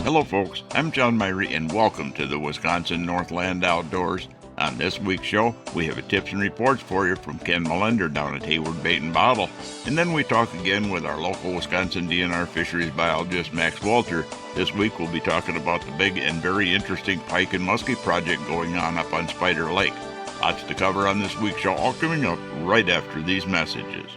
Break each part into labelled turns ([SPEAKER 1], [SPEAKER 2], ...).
[SPEAKER 1] Hello folks, I'm John Myrie and welcome to the Wisconsin Northland Outdoors. On this week's show, we have a tips and reports for you from Ken Milender down at Hayward Bait and Bottle. And then we talk again with our local Wisconsin DNR fisheries biologist, Max Wolter. This week we'll be talking about the big and very interesting pike and musky project going on up on Spider Lake. Lots to cover on this week's show, all coming up right after these messages.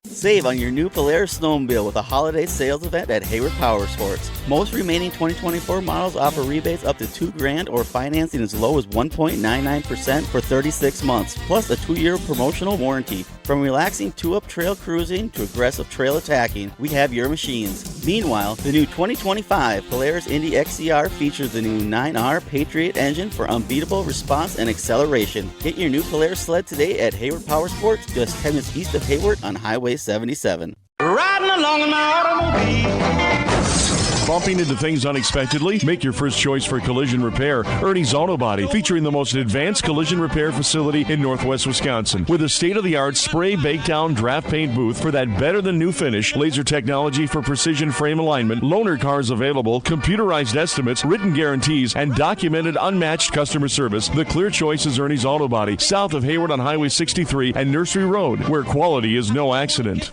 [SPEAKER 2] Save on your new Polaris snowmobile with a holiday sales event at Hayward Power Sports. Most remaining 2024 models offer rebates up to $2,000 or financing as low as 1.99% for 36 months, plus a 2-year promotional warranty. From relaxing two-up trail cruising to aggressive trail attacking, we have your machines. Meanwhile, the new 2025 Polaris Indy XCR features the new 9R Patriot engine for unbeatable response and acceleration. Get your new Polaris sled today at Hayward Power Sports, just 10 minutes east of Hayward on Highway 77.
[SPEAKER 3] Riding along in my automobile.
[SPEAKER 4] Bumping into things unexpectedly? Make your first choice for collision repair. Ernie's Auto Body, featuring the most advanced collision repair facility in Northwest Wisconsin. With a state-of-the-art spray, bake down, draft paint booth for that better-than-new finish, laser technology for precision frame alignment, loaner cars available, computerized estimates, written guarantees, and documented unmatched customer service, the clear choice is Ernie's Auto Body, south of Hayward on Highway 63 and Nursery Road, where quality is no accident.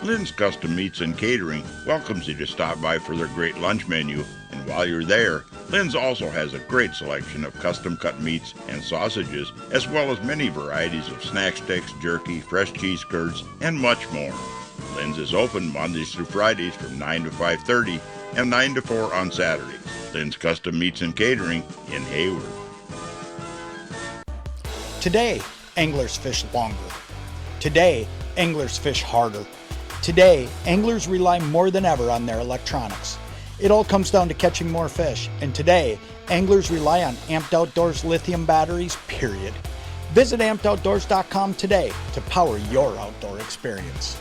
[SPEAKER 1] Lynn's Custom Meats and Catering welcomes you to stop by for their great lunch menu. And while you're there, Lynn's also has a great selection of custom-cut meats and sausages, as well as many varieties of snack sticks, jerky, fresh cheese curds, and much more. Lynn's is open Mondays through Fridays from 9 to 5:30 and 9 to 4 on Saturdays. Lynn's Custom Meats and Catering in Hayward.
[SPEAKER 5] Today, anglers fish longer. Today, anglers fish harder. Today, anglers rely more than ever on their electronics. It all comes down to catching more fish, and today, anglers rely on Amped Outdoors lithium batteries, period. Visit ampedoutdoors.com today to power your outdoor experience.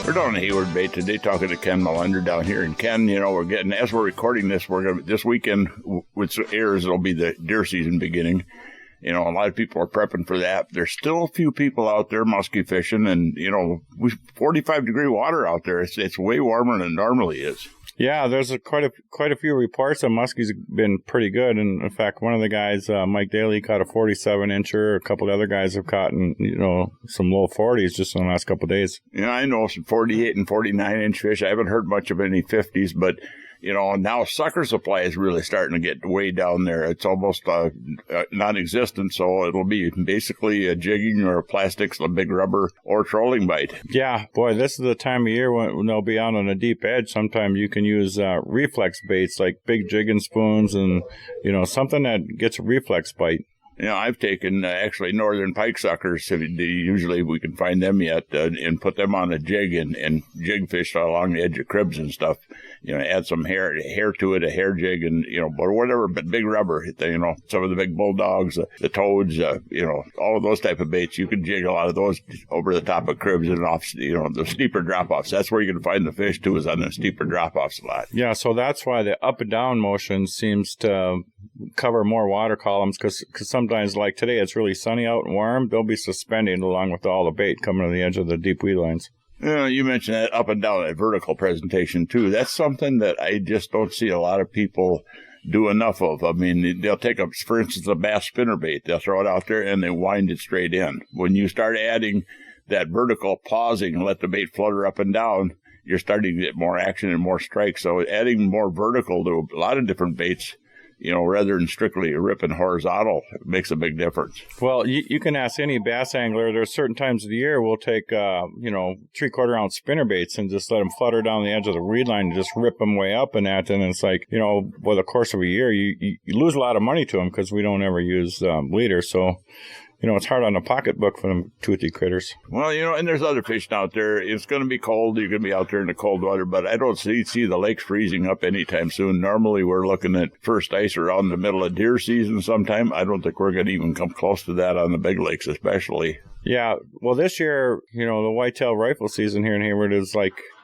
[SPEAKER 1] We're down at Hayward Bait today talking to Ken Milender down here. And Ken, we're getting, as we're recording this, this weekend, which airs, it'll be the deer season beginning. A lot of people are prepping for that. There's still a few people out there musky fishing, and 45-degree water out there. It's way warmer than it normally is.
[SPEAKER 6] Yeah, there's quite a few reports that muskies have been pretty good, and in fact, one of the guys, Mike Daly, caught a 47-incher. A couple of other guys have caught some low 40s just in the last couple of days. Yeah, I know some 48 and 49-inch fish. I haven't heard much of any 50s, but now sucker supply is really starting to get way down there. It's almost non-existent, so it'll be basically a jigging or a plastics, a big rubber, or trolling bite. Yeah, boy, this is the time of year when they'll be out on a deep edge. Sometimes you can use reflex baits like big jigging spoons and, something that gets a reflex bite. I've taken actually northern pike suckers. Usually we can find them yet, and put them on a jig and jig fish along the edge of cribs and stuff. Add some hair to it, a hair jig, and or whatever, but big rubber. Some of the big bulldogs, the toads, all of those type of baits. You can jig a lot of those over the top of cribs and off. The steeper drop offs. That's where you can find the fish too, is on the steeper drop offs a lot. Yeah, so that's why the up and down motion seems to cover more water columns, because sometimes, like today, it's really sunny out and warm. They'll be suspending along with all the bait coming to the edge of the deep weed lines. You mentioned that up and down, that vertical presentation, too. That's something that I just don't see a lot of people do enough of. I mean, they'll take up, for instance, a bass spinnerbait. They'll throw it out there and they wind it straight in. When you start adding that vertical pausing and let the bait flutter up and down, you're starting to get more action and more strikes. So adding more vertical to a lot of different baits, rather than strictly ripping horizontal, it makes a big difference. Well, you can ask any bass angler. There's certain times of the year we'll take, 3/4-ounce spinnerbaits and just let them flutter down the edge of the reed line and just rip them way up and that. And it's like, over the course of a year, you lose a lot of money to them because we don't ever use leaders. So, it's hard on the pocketbook for them toothy critters. Well, and there's other fishing out there. It's going to be cold. You're going to be out there in the cold water, but I don't see the lakes freezing up anytime soon. Normally, we're looking at first ice around the middle of deer season sometime. I don't think we're going to even come close to that on the big lakes, especially. Yeah, well, this year, the whitetail rifle season here in Hayward is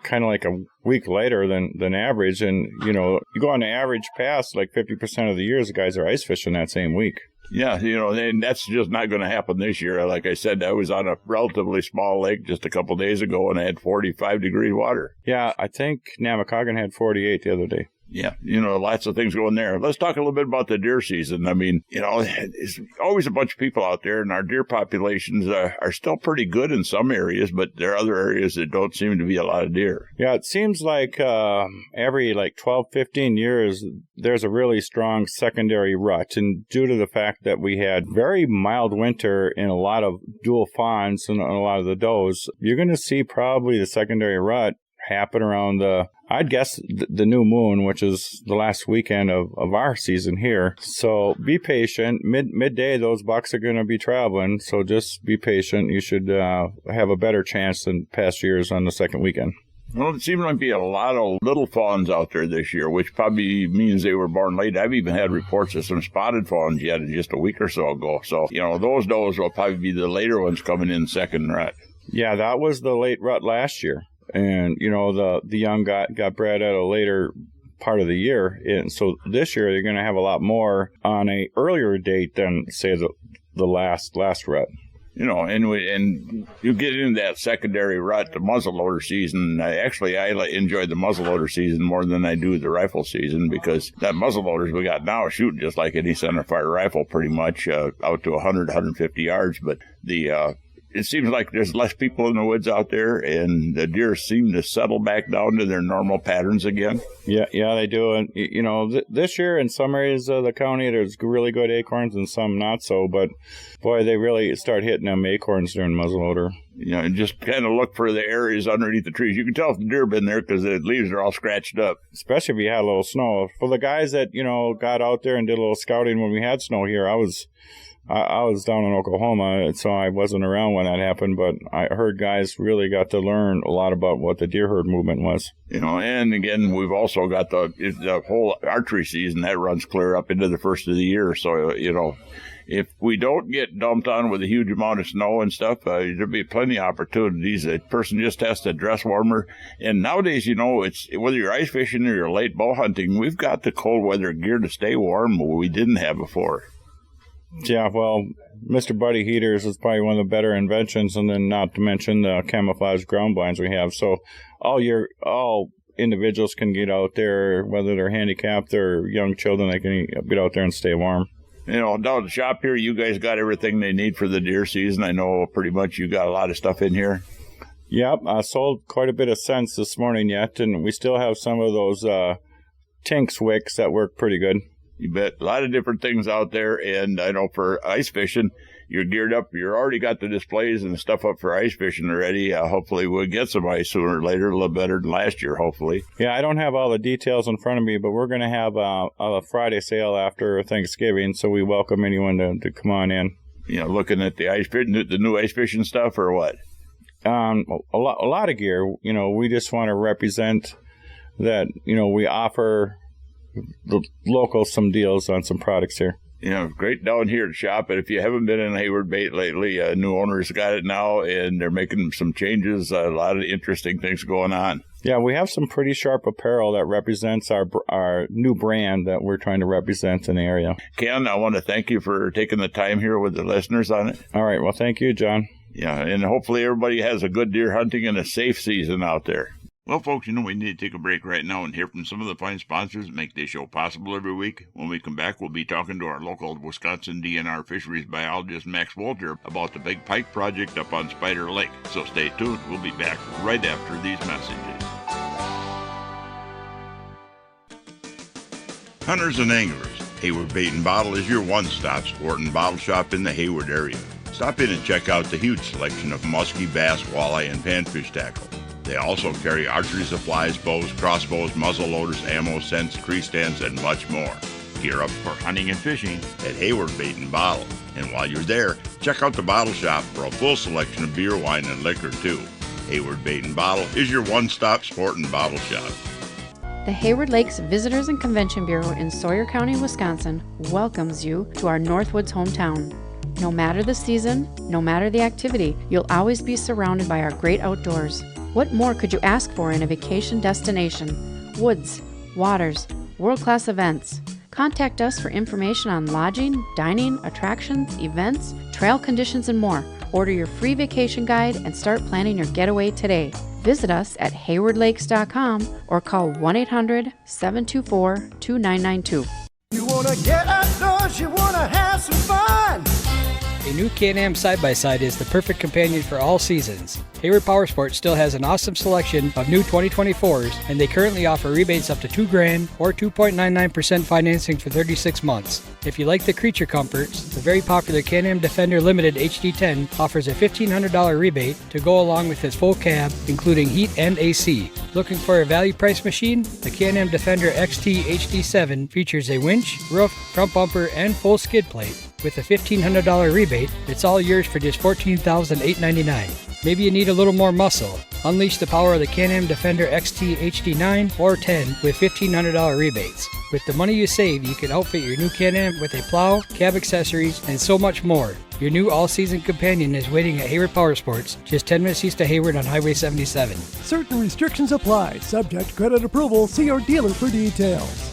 [SPEAKER 6] kind of like a week later than average. And, you go on the average pass, like 50% of the years, the guys are ice fishing that same week.
[SPEAKER 1] Yeah, and that's just not going to happen this year. Like I said, I was on a relatively small lake just a couple days ago, and I had 45-degree water.
[SPEAKER 6] Yeah, I think Namakagon had 48 the other day.
[SPEAKER 1] Yeah, lots of things going there. Let's talk a little bit about the deer season. I mean, there's always a bunch of people out there, and our deer populations are still pretty good in some areas, but there are other areas that don't seem to be a lot of deer.
[SPEAKER 6] Yeah, it seems like every 12, 15 years, there's a really strong secondary rut. And due to the fact that we had very mild winter in a lot of dual fawns and a lot of the does, you're going to see probably the secondary rut happen around I'd guess the new moon, which is the last weekend of our season here. So be patient. Midday, those bucks are going to be traveling. So just be patient. You should have a better chance than past years on the second weekend.
[SPEAKER 1] Well, it seems like be a lot of little fawns out there this year, which probably means they were born late. I've even had reports of some spotted fawns yet just a week or so ago. So, those does will probably be the later ones coming in second rut.
[SPEAKER 6] Yeah, that was the late rut last year. And, the young got bred at a later part of the year. And so this year they're going to have a lot more on a earlier date than, say, the last rut.
[SPEAKER 1] And you get into that secondary rut, the muzzleloader season. I enjoy the muzzleloader season more than I do the rifle season, because that muzzleloaders we got now shoot just like any centerfire rifle pretty much out to 100, 150 yards. But it seems like there's less people in the woods out there, and the deer seem to settle back down to their normal patterns again.
[SPEAKER 6] Yeah, they do. And, this year in some areas of the county, there's really good acorns and some not so. But, boy, they really start hitting them acorns during muzzleloader.
[SPEAKER 1] And just kind of look for the areas underneath the trees. You can tell if the deer have been there because the leaves are all scratched up.
[SPEAKER 6] Especially if you had a little snow. For the guys that, got out there and did a little scouting when we had snow here, I was down in Oklahoma, so I wasn't around when that happened, but I heard guys really got to learn a lot about what the deer herd movement was.
[SPEAKER 1] And again, we've also got the whole archery season that runs clear up into the first of the year. So, if we don't get dumped on with a huge amount of snow and stuff, there'll be plenty of opportunities. A person just has to dress warmer. And nowadays, it's whether you're ice fishing or you're late bow hunting, we've got the cold weather gear to stay warm, but we didn't have before.
[SPEAKER 6] Yeah, well, Mr. Buddy Heaters is probably one of the better inventions, and then not to mention the camouflage ground blinds we have. So all individuals can get out there, whether they're handicapped or young children, they can get out there and stay warm.
[SPEAKER 1] Down at the shop here, you guys got everything they need for the deer season. I know pretty much you got a lot of stuff in here.
[SPEAKER 6] Yep, I sold quite a bit of scents this morning yet, and we still have some of those Tinks wicks that work pretty good.
[SPEAKER 1] You bet. A lot of different things out there, and I know for ice fishing, you're geared up. You're already got the displays and stuff up for ice fishing already. Hopefully we'll get some ice sooner or later, a little better than last year, hopefully.
[SPEAKER 6] Yeah, I don't have all the details in front of me, but we're going to have a Friday sale after Thanksgiving, so we welcome anyone to come on in.
[SPEAKER 1] Looking at the new ice fishing stuff, or what?
[SPEAKER 6] A lot of gear. We just want to represent that, we offer the locals some deals on some products here.
[SPEAKER 1] Great down here to shop. But if you haven't been in Hayward Bait lately, new owners got it now, and they're making some changes. A lot of interesting things going on.
[SPEAKER 6] Yeah, we have some pretty sharp apparel that represents our new brand that we're trying to represent in the area.
[SPEAKER 1] Ken, I want to thank you for taking the time here with the listeners on it.
[SPEAKER 6] All right. Well, thank you, John.
[SPEAKER 1] Yeah, and hopefully everybody has a good deer hunting and a safe season out there. Well, folks, we need to take a break right now and hear from some of the fine sponsors that make this show possible every week. When we come back, we'll be talking to our local Wisconsin DNR fisheries biologist, Max Wolter, about the big pike project up on Spider Lake. So stay tuned. We'll be back right after these messages. Hunters and anglers, Hayward Bait and Bottle is your one-stop sport and bottle shop in the Hayward area. Stop in and check out the huge selection of musky, bass, walleye, and panfish tackle. They also carry archery supplies, bows, crossbows, muzzle loaders, ammo, scents, tree stands, and much more. Gear up for hunting and fishing at Hayward Bait and Bottle. And while you're there, check out the bottle shop for a full selection of beer, wine, and liquor, too. Hayward Bait and Bottle is your one-stop sport and bottle shop.
[SPEAKER 7] The Hayward Lakes Visitors and Convention Bureau in Sawyer County, Wisconsin welcomes you to our Northwoods hometown. No matter the season, no matter the activity, you'll always be surrounded by our great outdoors. What more could you ask for in a vacation destination? Woods, waters, world-class events. Contact us for information on lodging, dining, attractions, events, trail conditions, and more. Order your free vacation guide and start planning your getaway today. Visit us at haywardlakes.com or call 1-800-724-2992.
[SPEAKER 3] You wanna get outdoors, you wanna have some fun.
[SPEAKER 8] A new Can-Am side-by-side is the perfect companion for all seasons. Hayward Powersports still has an awesome selection of new 2024s, and they currently offer rebates up to $2,000 or 2.99% financing for 36 months. If you like the creature comforts, the very popular Can-Am Defender Limited HD10 offers a $1,500 rebate to go along with its full cab, including heat and AC. Looking for a value price machine? The Can-Am Defender XT HD7 features a winch, roof, front bumper, and full skid plate. With a $1,500 rebate, it's all yours for just $14,899. Maybe you need a little more muscle. Unleash the power of the Can-Am Defender XT HD9 or 10 with $1,500 rebates. With the money you save, you can outfit your new Can-Am with a plow, cab accessories, and so much more. Your new all-season companion is waiting at Hayward Powersports, just 10 minutes east of Hayward on Highway 77.
[SPEAKER 9] Certain restrictions apply. Subject to credit approval. See your dealer for details.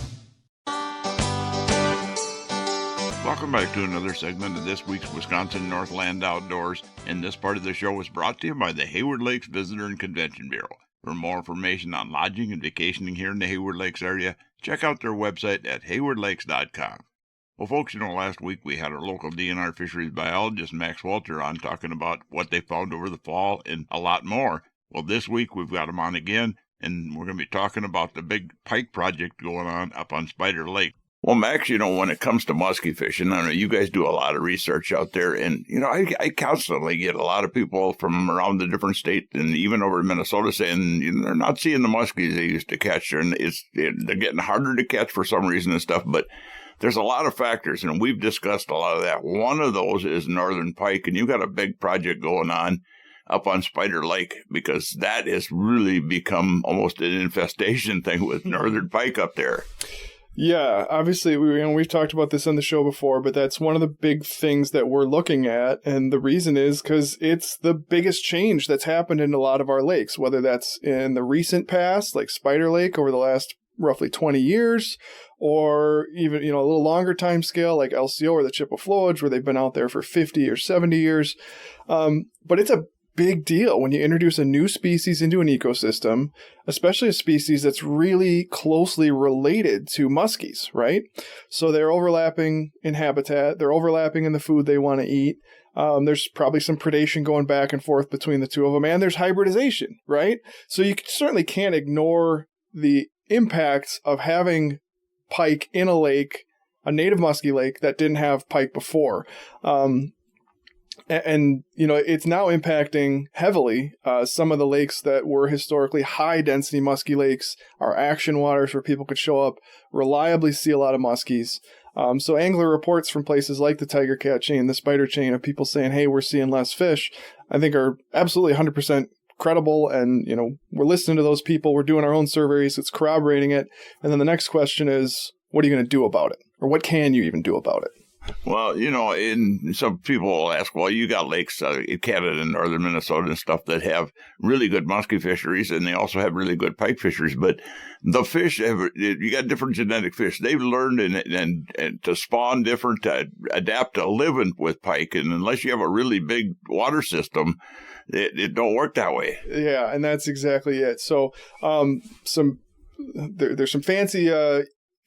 [SPEAKER 1] Welcome back to another segment of this week's Wisconsin Northland Outdoors, and this part of the show is brought to you by the Hayward Lakes Visitor and Convention Bureau. For more information on lodging and vacationing here in the Hayward Lakes area, check out their website at haywardlakes.com. Well, folks, last week we had our local DNR fisheries biologist, Max Wolter, on talking about what they found over the fall and a lot more. Well, this week we've got him on again, and we're going to be talking about the big pike project going on up on Spider Lake. Well, Max, when it comes to musky fishing, I know you guys do a lot of research out there, and, I constantly get a lot of people from around the different states and even over in Minnesota saying they're not seeing the muskies they used to catch, and they're getting harder to catch for some reason and stuff, but there's a lot of factors, and we've discussed a lot of that. One of those is northern pike, and you got a big project going on up on Spider Lake, because that has really become almost an infestation thing with northern pike up there.
[SPEAKER 10] Yeah, obviously, we've talked about this on the show before, but that's one of the big things that we're looking at. And the reason is because it's the biggest change that's happened in a lot of our lakes, whether that's in the recent past, like Spider Lake over the last roughly 20 years, or even, a little longer time scale like LCO or the Chippewa where they've been out there for 50 or 70 years. But it's a big deal when you introduce a new species into an ecosystem, especially a species that's really closely related to muskies, right? So they're overlapping in habitat, they're overlapping in the food they want to eat. There's probably some predation going back and forth between the two of them, and there's hybridization, right? So you certainly can't ignore the impacts of having pike in a lake, a native musky lake that didn't have pike before. And it's now impacting heavily some of the lakes that were historically high-density musky lakes, our action waters where people could show up, reliably see a lot of muskies. So angler reports from places like the Tiger Cat chain, the Spider chain, of people saying, hey, we're seeing less fish, I think are absolutely 100% credible. And, we're listening to those people. We're doing our own surveys. It's corroborating it. And then the next question is, what are you going to do about it? Or what can you even do about it?
[SPEAKER 1] Well, and some people will ask, well, you got lakes in Canada and northern Minnesota and stuff that have really good musky fisheries, and they also have really good pike fisheries. But the fish, you got different genetic fish. They've learned and to spawn different, to adapt to living with pike. And unless you have a really big water system, it don't work that way.
[SPEAKER 10] Yeah, and that's exactly it. So there's some fancy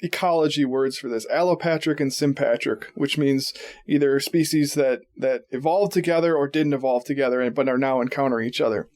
[SPEAKER 10] ecology words for this: allopatric and sympatric, which means either species that evolved together or didn't evolve together but are now encountering each other.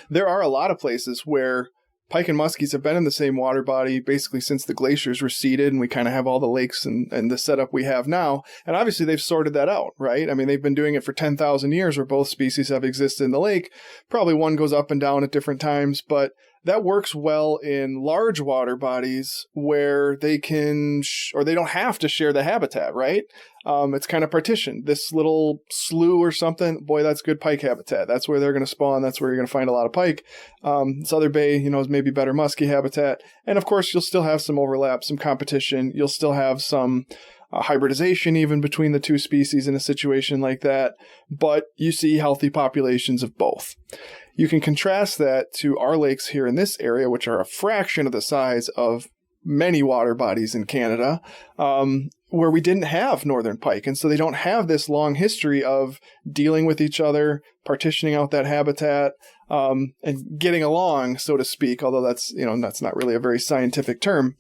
[SPEAKER 10] There are a lot of places where pike and muskies have been in the same water body basically since the glaciers receded, and we kind of have all the lakes and the setup we have now. And obviously they've sorted that out, right? I mean, they've been doing it for 10,000 years where both species have existed in the lake. Probably one goes up and down at different times, but that works well in large water bodies where they can, or they don't have to share the habitat, right? It's kind of partitioned. This little slough or something, boy, that's good pike habitat. That's where they're going to spawn. That's where you're going to find a lot of pike. This other bay, is maybe better musky habitat. And of course, you'll still have some overlap, some competition. You'll still have some hybridization even between the two species in a situation like that. But you see healthy populations of both. You can contrast that to our lakes here in this area, which are a fraction of the size of many water bodies in Canada where we didn't have northern pike. And so they don't have this long history of dealing with each other, partitioning out that habitat, and getting along, so to speak, although that's not really a very scientific term.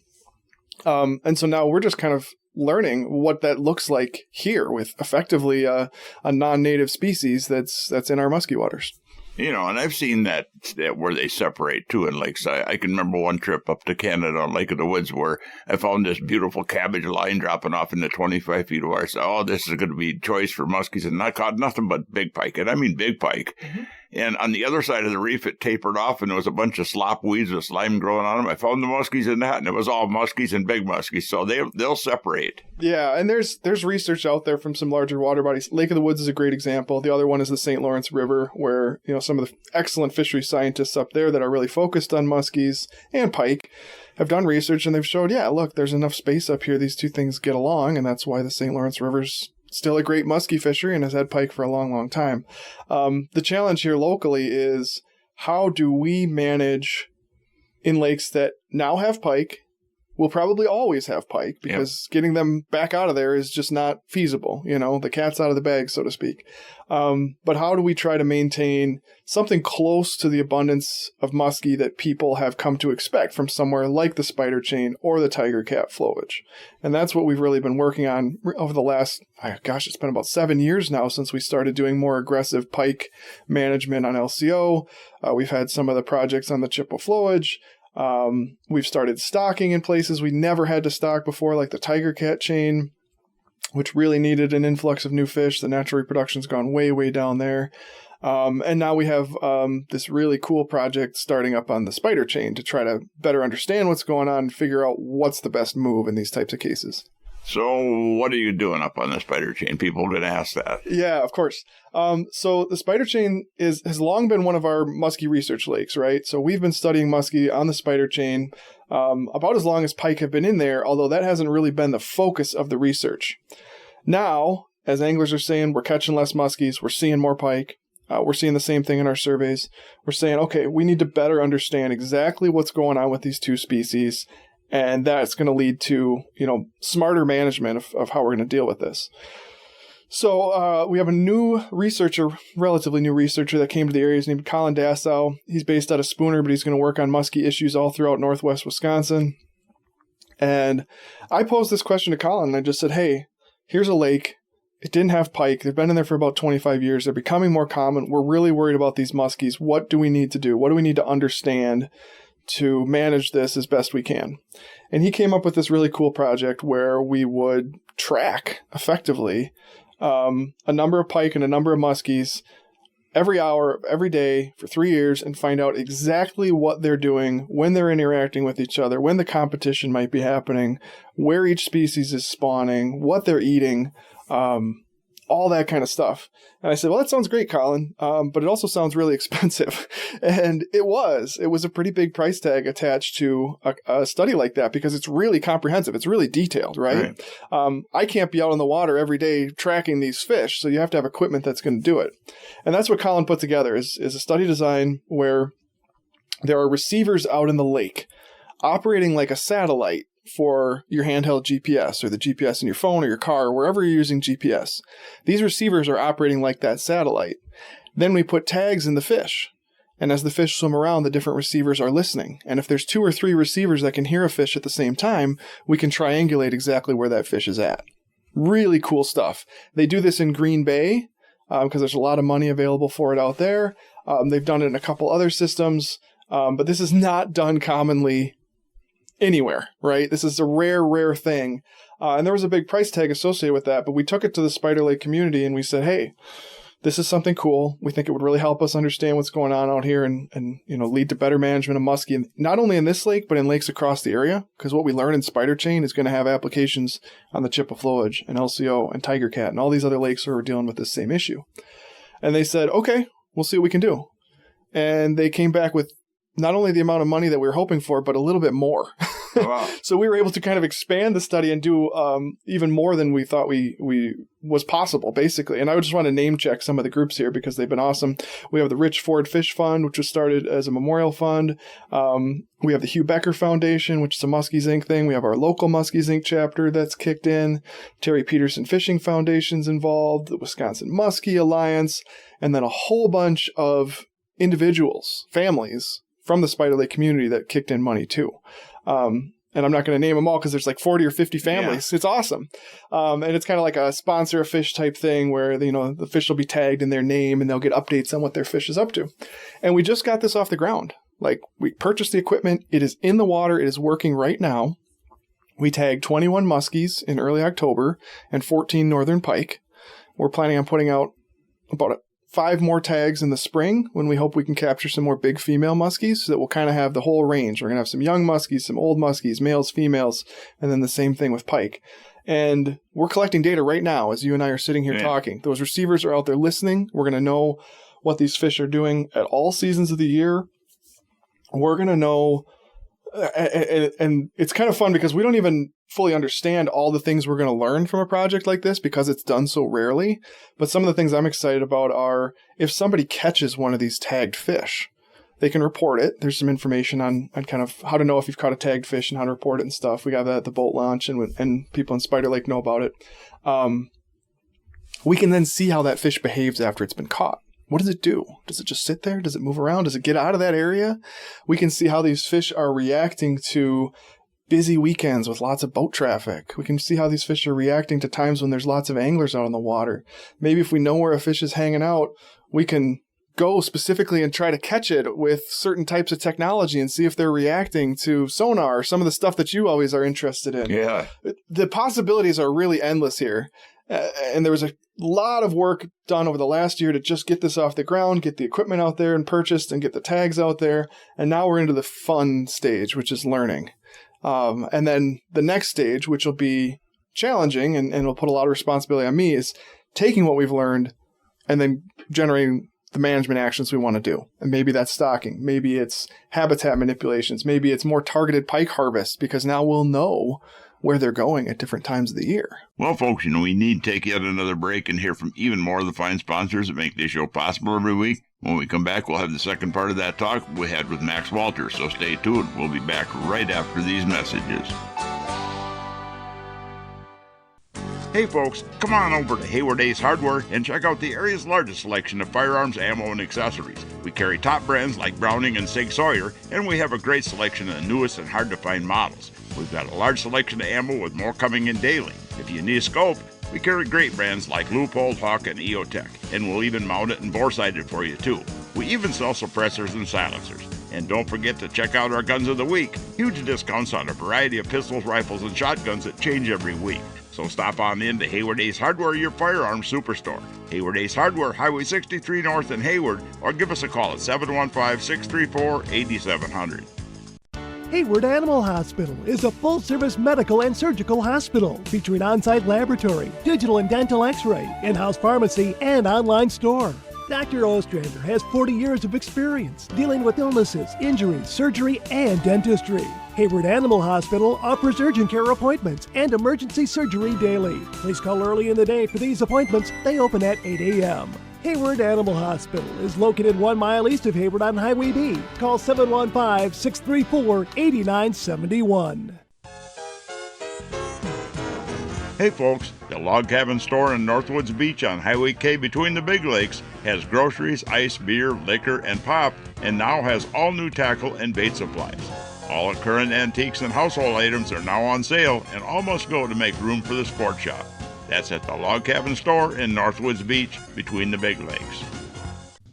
[SPEAKER 10] And so now we're just kind of learning what that looks like here with effectively a non-native species that's in our musky waters.
[SPEAKER 1] And I've seen that where they separate too in lakes. I can remember one trip up to Canada on Lake of the Woods where I found this beautiful cabbage line dropping off into 25 feet of water. I said, oh, this is going to be choice for muskies, and I caught nothing but big pike, and I mean big pike. Mm-hmm. And on the other side of the reef, it tapered off, and there was a bunch of slop weeds with slime growing on them. I found the muskies in that, and it was all muskies and big muskies, so they'll separate.
[SPEAKER 10] Yeah, and there's research out there from some larger water bodies. Lake of the Woods is a great example. The other one is the St. Lawrence River, where some of the excellent fishery scientists up there that are really focused on muskies and pike have done research, and they've showed, look, there's enough space up here. These two things get along, and that's why the St. Lawrence River's still a great muskie fishery and has had pike for a long, long time. The challenge here locally is how do we manage in lakes that now have pike, will probably always have pike, because getting them back out of there is just not feasible. The cat's out of the bag, so to speak. But how do we try to maintain something close to the abundance of muskie that people have come to expect from somewhere like the spider chain or the tiger cat flowage? And that's what we've really been working on over the last, it's been about 7 years now since we started doing more aggressive pike management on LCO. We've had some of the projects on the Chippewa flowage. We've started stocking in places we never had to stock before, like the tiger cat chain, which really needed an influx of new fish. The natural reproduction's gone way, way down there. And now we have this really cool project starting up on the spider chain to try to better understand what's going on and figure out what's the best move in these types of cases.
[SPEAKER 1] So what are you doing up on the spider chain? People are going to ask that.
[SPEAKER 10] Yeah, of course. So the spider chain has long been one of our muskie research lakes, right? So we've been studying muskie on the spider chain about as long as pike have been in there, although that hasn't really been the focus of the research. Now, as anglers are saying, we're catching less muskies, we're seeing more pike. We're seeing the same thing in our surveys. We're saying, okay, we need to better understand exactly what's going on with these two species. And that's going to lead to, smarter management of how we're going to deal with this. So we have a relatively new researcher that came to the area. His name is Colin Dassow. He's based out of Spooner, but he's going to work on muskie issues all throughout northwest Wisconsin. And I posed this question to Colin, and I just said, hey, here's a lake. It didn't have pike. They've been in there for about 25 years. They're becoming more common. We're really worried about these muskies. What do we need to do? What do we need to understand to manage this as best we can? And he came up with this really cool project where we would track effectively a number of pike and a number of muskies every hour, every day for 3 years, and find out exactly what they're doing, when they're interacting with each other, when the competition might be happening, where each species is spawning, what they're eating, all that kind of stuff. And I said, well, that sounds great, Colin, but it also sounds really expensive. And it was a pretty big price tag attached to a study like that, because it's really comprehensive. It's really detailed, right? I can't be out on the water every day tracking these fish, so you have to have equipment that's going to do it. And that's what Colin put together is a study design where there are receivers out in the lake operating like a satellite for your handheld GPS or the GPS in your phone or your car or wherever you're using GPS. These receivers are operating like that satellite. Then we put tags in the fish. And as the fish swim around, the different receivers are listening. And if there's 2 or 3 receivers that can hear a fish at the same time, we can triangulate exactly where that fish is at. Really cool stuff. They do this in Green Bay because there's a lot of money available for it out there. They've done it in a couple other systems, but this is not done commonly anywhere, right? This is a rare thing. And there was a big price tag associated with that, but we took it to the Spider Lake community and we said, hey, this is something cool. We think it would really help us understand what's going on out here and lead to better management of muskie, not only in this lake, but in lakes across the area. Because what we learn in spider chain is going to have applications on the Chippewa flowage and LCO and tiger cat and all these other lakes where we're dealing with this same issue. And they said, okay, we'll see what we can do. And they came back with not only the amount of money that we were hoping for, but a little bit more.
[SPEAKER 1] Wow.
[SPEAKER 10] So we were able to kind of expand the study and do even more than we thought we was possible, basically. And I would just want to name check some of the groups here because they've been awesome. We have the Rich Ford Fish Fund, which was started as a memorial fund. We have the Hugh Becker Foundation, which is a Muskies Inc. thing. We have our local Muskies Inc. chapter that's kicked in. Terry Peterson Fishing Foundation's involved, the Wisconsin Muskie Alliance, and then a whole bunch of individuals, families from the Spider Lake community that kicked in money too. And I'm not going to name them all because there's like 40 or 50 families. Yeah. It's awesome. And it's kind of like a sponsor a fish type thing where, the fish will be tagged in their name and they'll get updates on what their fish is up to. And we just got this off the ground. Like, we purchased the equipment. It is in the water. It is working right now. We tagged 21 muskies in early October and 14 northern pike. We're planning on putting out about 5 more tags in the spring when we hope we can capture some more big female muskies so that we'll kind of have the whole range. We're going to have some young muskies, some old muskies, males, females, and then the same thing with pike. And we're collecting data right now as you and I are sitting here talking. Those receivers are out there listening. We're going to know what these fish are doing at all seasons of the year. We're going to know, and it's kind of fun because we don't even fully understand all the things we're going to learn from a project like this because it's done so rarely. But some of the things I'm excited about are if somebody catches one of these tagged fish, they can report it. There's some information on kind of how to know if you've caught a tagged fish and how to report it and stuff. We got that at the boat launch and people in Spider Lake know about it. We can then see how that fish behaves after it's been caught. What does it do? Does it just sit there? Does it move around? Does it get out of that area? We can see how these fish are reacting to busy weekends with lots of boat traffic. We can see how these fish are reacting to times when there's lots of anglers out on the water. Maybe if we know where a fish is hanging out, we can go specifically and try to catch it with certain types of technology and see if they're reacting to sonar, some of the stuff that you always are interested in.
[SPEAKER 1] Yeah.
[SPEAKER 10] The possibilities are really endless here. And there was a lot of work done over the last year to just get this off the ground, get the equipment out there and purchased, and get the tags out there. And now we're into the fun stage, which is learning. And then the next stage, which will be challenging and will put a lot of responsibility on me, is taking what we've learned and then generating the management actions we want to do. And maybe that's stocking. Maybe it's habitat manipulations. Maybe it's more targeted pike harvest because now we'll know where they're going at different times of the year.
[SPEAKER 1] Well, folks, we need to take yet another break and hear from even more of the fine sponsors that make this show possible every week. When we come back, we'll have the second part of that talk we had with Max Wolter, so stay tuned. We'll be back right after these messages. Hey folks, come on over to Hayward Ace Hardware and check out the area's largest selection of firearms, ammo, and accessories. We carry top brands like Browning and Sig Sauer, and we have a great selection of the newest and hard-to-find models. We've got a large selection of ammo with more coming in daily. If you need a scope, we carry great brands like Leupold, Hawk, and EOTech, and we'll even mount it and bore-sight it for you too. We even sell suppressors and silencers. And don't forget to check out our Guns of the Week. Huge discounts on a variety of pistols, rifles, and shotguns that change every week. So stop on in to Hayward Ace Hardware, your firearms superstore. Hayward Ace Hardware, Highway 63 North in Hayward, or give us a call at 715-634-8700.
[SPEAKER 9] Hayward Animal Hospital is a full-service medical and surgical hospital featuring on-site laboratory, digital and dental x-ray, in-house pharmacy, and online store. Dr. Ostrander has 40 years of experience dealing with illnesses, injuries, surgery, and dentistry. Hayward Animal Hospital offers urgent care appointments and emergency surgery daily. Please call early in the day for these appointments. They open at 8 a.m. Hayward Animal Hospital is located 1 mile east of Hayward on Highway B. Call 715-634-8971.
[SPEAKER 1] Hey folks, the Log Cabin Store in Northwoods Beach on Highway K between the Big Lakes has groceries, ice, beer, liquor, and pop, and now has all new tackle and bait supplies. All current antiques and household items are now on sale and all must go to make room for the sport shop. That's at the Log Cabin Store in Northwoods Beach between the Big Lakes.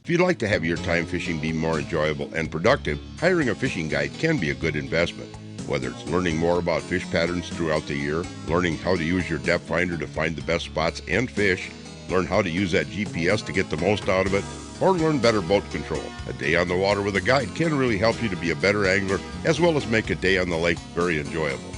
[SPEAKER 11] If you'd like to have your time fishing be more enjoyable and productive, hiring a fishing guide can be a good investment. Whether it's learning more about fish patterns throughout the year, learning how to use your depth finder to find the best spots and fish, learn how to use that GPS to get the most out of it, or learn better boat control. A day on the water with a guide can really help you to be a better angler as well as make a day on the lake very enjoyable.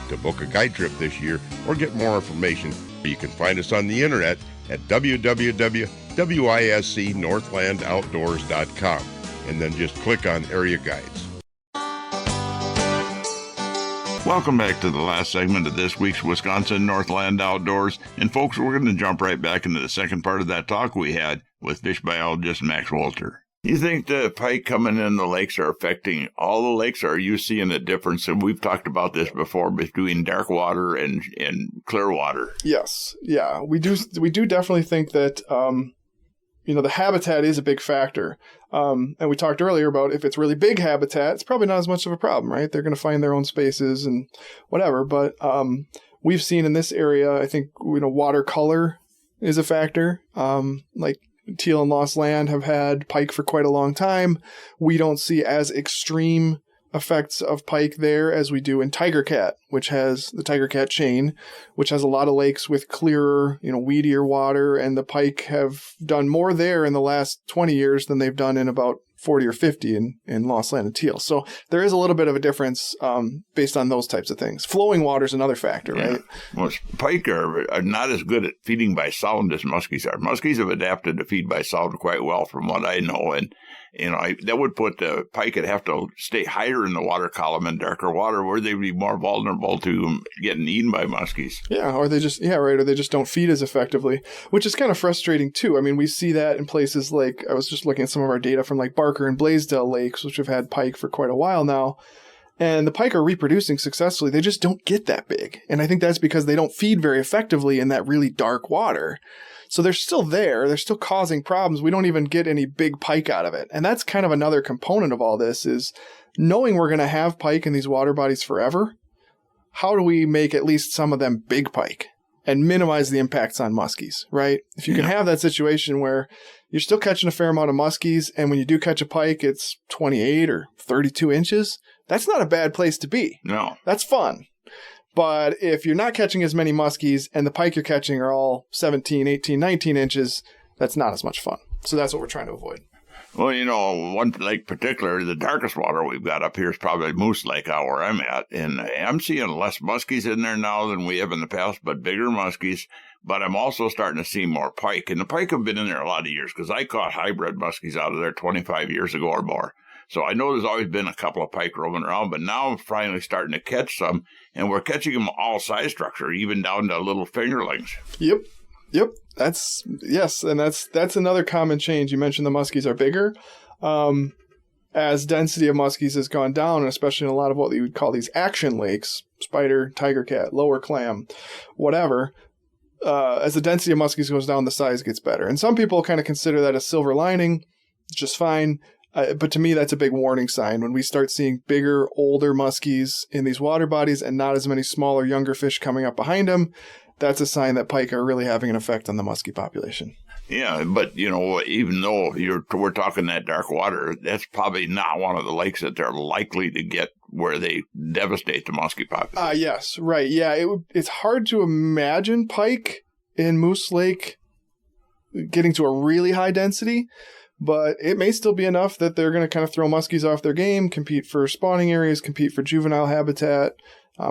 [SPEAKER 11] To book a guide trip this year or get more information, you can find us on the internet at www.wiscnorthlandoutdoors.com and then just click on Area Guides.
[SPEAKER 1] Welcome back to the last segment of this week's Wisconsin Northland Outdoors. And folks, we're going to jump right back into the second part of that talk we had with fish biologist Max Wolter. You think the pike coming in the lakes are affecting all the lakes, or are you seeing a difference? And we've talked about this before between dark water and clear water.
[SPEAKER 10] Yes. Yeah, we do definitely think that, the habitat is a big factor. And we talked earlier about if it's really big habitat, it's probably not as much of a problem, right? They're going to find their own spaces and whatever. But we've seen in this area, I think, water color is a factor. Like teal and lost land have had pike for quite a long time. We don't see as extreme effects of pike there as we do in tiger cat, which has the tiger cat chain, which has a lot of lakes with clearer, weedier water, and the pike have done more there in the last 20 years than they've done in about 40 or 50 in lost land and teal. So there is a little bit of a difference based on those types of things. Flowing water is another factor, right?
[SPEAKER 1] Well, pike are not as good at feeding by sound as muskies are. Muskies have adapted to feed by sound quite well from what I know, and that would put the pike would have to stay higher in the water column in darker water, where they'd be more vulnerable to getting eaten by muskies.
[SPEAKER 10] Yeah, or they just don't feed as effectively, which is kind of frustrating too. I mean, we see that in places like, I was just looking at some of our data from like Barker and Blaisdell lakes, which have had pike for quite a while now. And the pike are reproducing successfully. They just don't get that big. And I think that's because they don't feed very effectively in that really dark water. So they're still there. They're still causing problems. We don't even get any big pike out of it. And that's kind of another component of all this is knowing we're going to have pike in these water bodies forever. How do we make at least some of them big pike and minimize the impacts on muskies, right? If you can have that situation where you're still catching a fair amount of muskies, and when you do catch a pike, it's 28 or 32 inches, that's not a bad place to be.
[SPEAKER 1] No.
[SPEAKER 10] That's fun. But if you're not catching as many muskies and the pike you're catching are all 17, 18, 19 inches, that's not as much fun. So that's what we're trying to avoid.
[SPEAKER 1] Well, one lake particular, the darkest water we've got up here is probably Moose Lake out where I'm at. And I'm seeing less muskies in there now than we have in the past, but bigger muskies. But I'm also starting to see more pike. And the pike have been in there a lot of years because I caught hybrid muskies out of there 25 years ago or more. So I know there's always been a couple of pike roaming around, but now I'm finally starting to catch some, and we're catching them all size structure, even down to little fingerlings.
[SPEAKER 10] Yep. That's another common change. You mentioned the muskies are bigger. As density of muskies has gone down, and especially in a lot of what you would call these action lakes, spider, tiger cat, lower clam, whatever, as the density of muskies goes down, the size gets better. And some people kind of consider that a silver lining, just fine. But to me, that's a big warning sign. When we start seeing bigger, older muskies in these water bodies and not as many smaller, younger fish coming up behind them, that's a sign that pike are really having an effect on the muskie population.
[SPEAKER 1] Yeah, but, even though we're talking that dark water, that's probably not one of the lakes that they're likely to get where they devastate the muskie population.
[SPEAKER 10] Yes, right. Yeah, it's hard to imagine pike in Moose Lake getting to a really high density. But it may still be enough that they're going to kind of throw muskies off their game, compete for spawning areas, compete for juvenile habitat,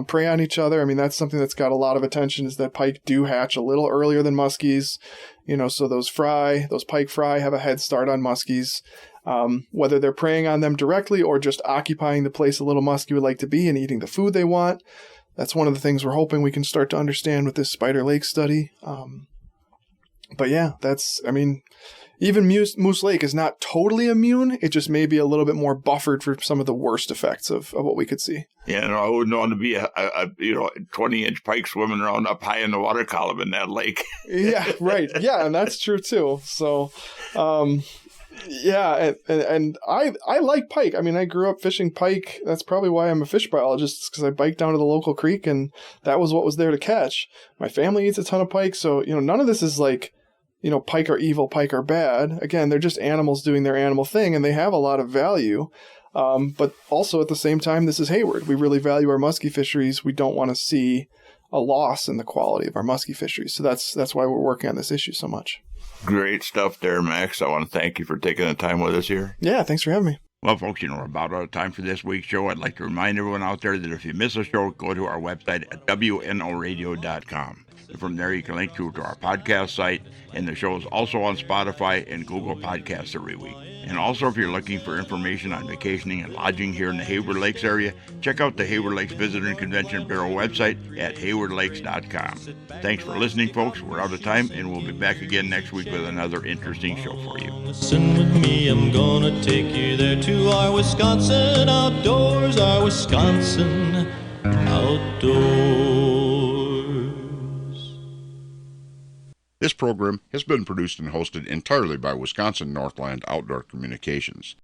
[SPEAKER 10] prey on each other. I mean, that's something that's got a lot of attention, is that pike do hatch a little earlier than muskies. So those pike fry have a head start on muskies. Whether they're preying on them directly or just occupying the place a little muskie would like to be and eating the food they want. That's one of the things we're hoping we can start to understand with this Spider Lake study. But yeah, even Moose Lake is not totally immune. It just may be a little bit more buffered for some of the worst effects of what we could see.
[SPEAKER 1] Yeah, I wouldn't want to be a 20-inch pike swimming around up high in the water column in that lake.
[SPEAKER 10] Yeah, right. Yeah, and that's true too. So, yeah, and I like pike. I mean, I grew up fishing pike. That's probably why I'm a fish biologist, because I biked down to the local creek and that was what was there to catch. My family eats a ton of pike, so none of this is like, pike are evil, pike are bad. Again, they're just animals doing their animal thing, and they have a lot of value. But also at the same time, this is Hayward. We really value our muskie fisheries. We don't want to see a loss in the quality of our muskie fisheries. So that's why we're working on this issue so much.
[SPEAKER 1] Great stuff there, Max. I want to thank you for taking the time with us here.
[SPEAKER 10] Yeah, thanks for having me.
[SPEAKER 1] Well, folks, we're about out of time for this week's show. I'd like to remind everyone out there that if you miss a show, go to our website at WNOradio.com. From there, you can link to our podcast site, and the show is also on Spotify and Google Podcasts every week. And also, if you're looking for information on vacationing and lodging here in the Hayward Lakes area, check out the Hayward Lakes Visitor and Convention Bureau website at haywardlakes.com. Thanks for listening, folks. We're out of time, and we'll be back again next week with another interesting show for you.
[SPEAKER 12] Listen with me, I'm gonna take you there to our Wisconsin outdoors, our Wisconsin outdoors.
[SPEAKER 11] This program has been produced and hosted entirely by Wisconsin Northland Outdoor Communications.